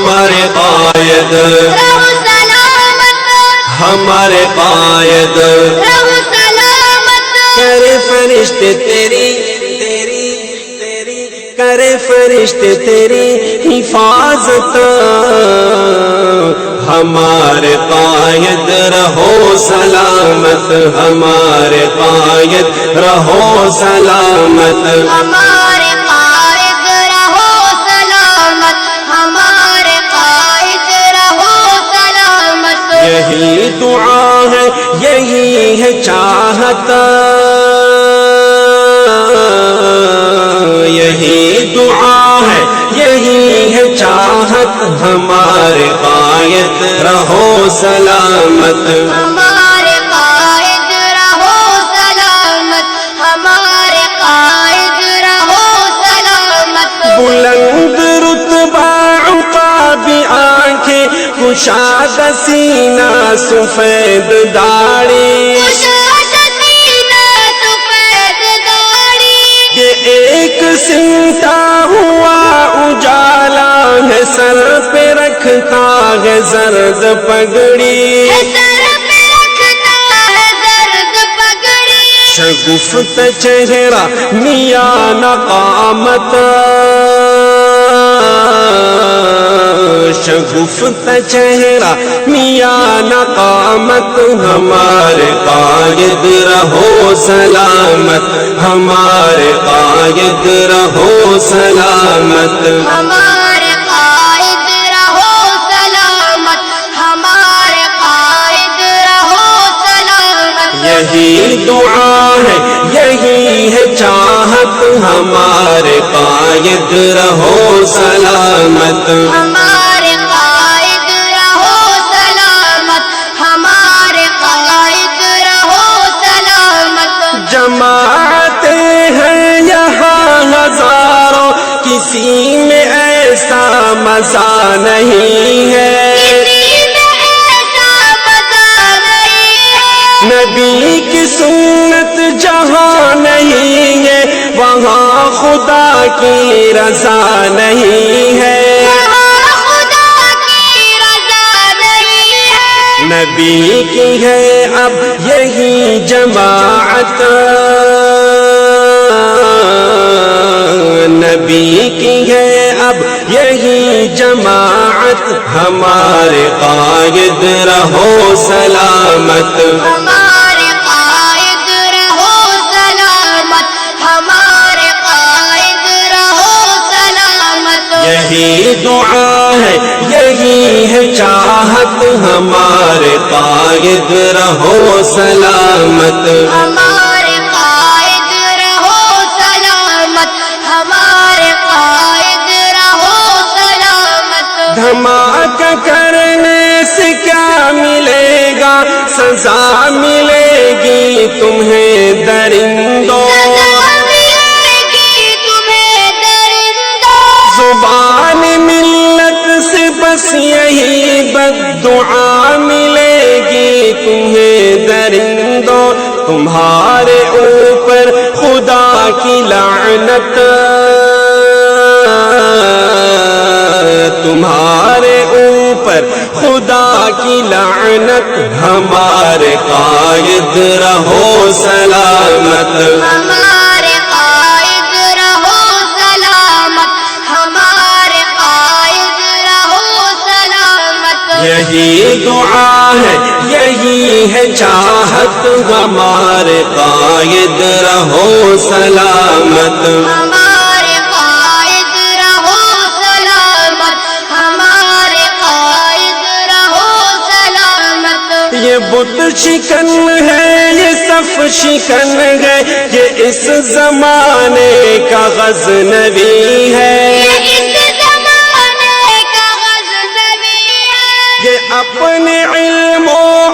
ہمارے قائد رہو سلامت، ہمارے قائد رہو سلامت، کرے فرشتے تیری کرے فرشتے تیری حفاظت ہمارے قائد رہو سلامت ہمارے قائد رہو سلامت ہمارے قائد رہو سلامت، ہمارے قائد رہو سلامت، یہی دعا ہے یہی ہے چاہت یہی دعا ہے یہی ہے چاہت ہمارے قائد رہو سلامت ہمارے قائد رہو سلامت، ہمارے قائد رہو سلامت، بلند رتبہ عقابی آنکھیں کشاد سینہ سفید داڑھی کشاد سینہ سفید داڑھی، یہ ایک سمٹا ہوا اجالا ہے سر پہ رکھتا ہے زرد پگڑی سر پہ رکھتا ہے زرد پگڑی، شگفت چہرہ میاں نقامت شگفت چہرہ میاں نقامت ہمارے قائد رہو سلامت ہمارے قائد رہو سلامت ہمارے قائد رہو سلامت، ہمارے قائد رہو سلامت، یہی دعا ہے یہی ہے چاہت ہمارے قائد رہو سلامت ہمارے قائد رہو سلامت، ہمارے قائد رہو سلامت، جماعتیں ہیں یہاں ہزاروں کسی میں ایسا مزہ نہیں ہے کسی میں ایسا مزہ نہیں ہے، نبی کی سنت جہاں نہیں ہے وہاں خدا کی رضا نہیں ہے وہاں خدا کی رضا نہیں ہے، نبی کی ہے اب یہی جماعت نبی کی ہے اب یہی جماعت ہمارے قائد رہو سلامت ہمارے قائد رہو سلامت، ہمارے قائد رہو سلامت، یہی دعا ہے یہی ہے چاہت ہمارے قائد رہو سلامت ہمارے قائد رہو سلامت، ہمارے قائد رہو سلامت، دھماکہ کرنے سے کیا ملے گا سزا ملے گی تمہیں درندوں سزا ملے گی تمہیں درندوں، زبان ملت سے بس یہی بددعا ملے گی تمہیں درندوں تمہارے اوپر خدا کی لعنت تمہارے اوپر خدا کی لعنت ہمارے قائد رہو سلامت ہمارے قائد رہو سلامت، ہمارے قائد رہو سلامت، یہی دعا ہے یہی ہے چاہت ہمارے قائد رہو سلامت ہمارے قائد رہو سلامت، ہمارے قائد رہو سلامت، یہ بت شکن ہے یہ صف شکن ہے یہ اس زمانے کا غزنوی ہے یہ اس زمانے کا غزنوی ہے، یہ اپنے علم و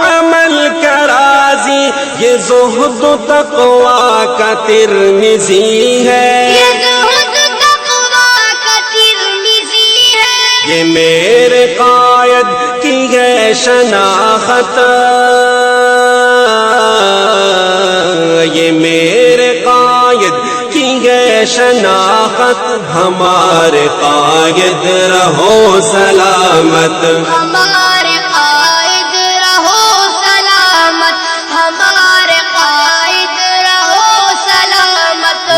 عمل کا راضی یہ زہد و تقویٰ کا ترمذی ہے یہ زہد تقویٰ کا ترمذی ہے، یہ میرے قائد کی ہے شناخت یہ میرے قائد کی ہے شناخت ہمارے قائد رہو سلامت ہمارے قائد رہو سلامت ہمارے قائد رہو سلامت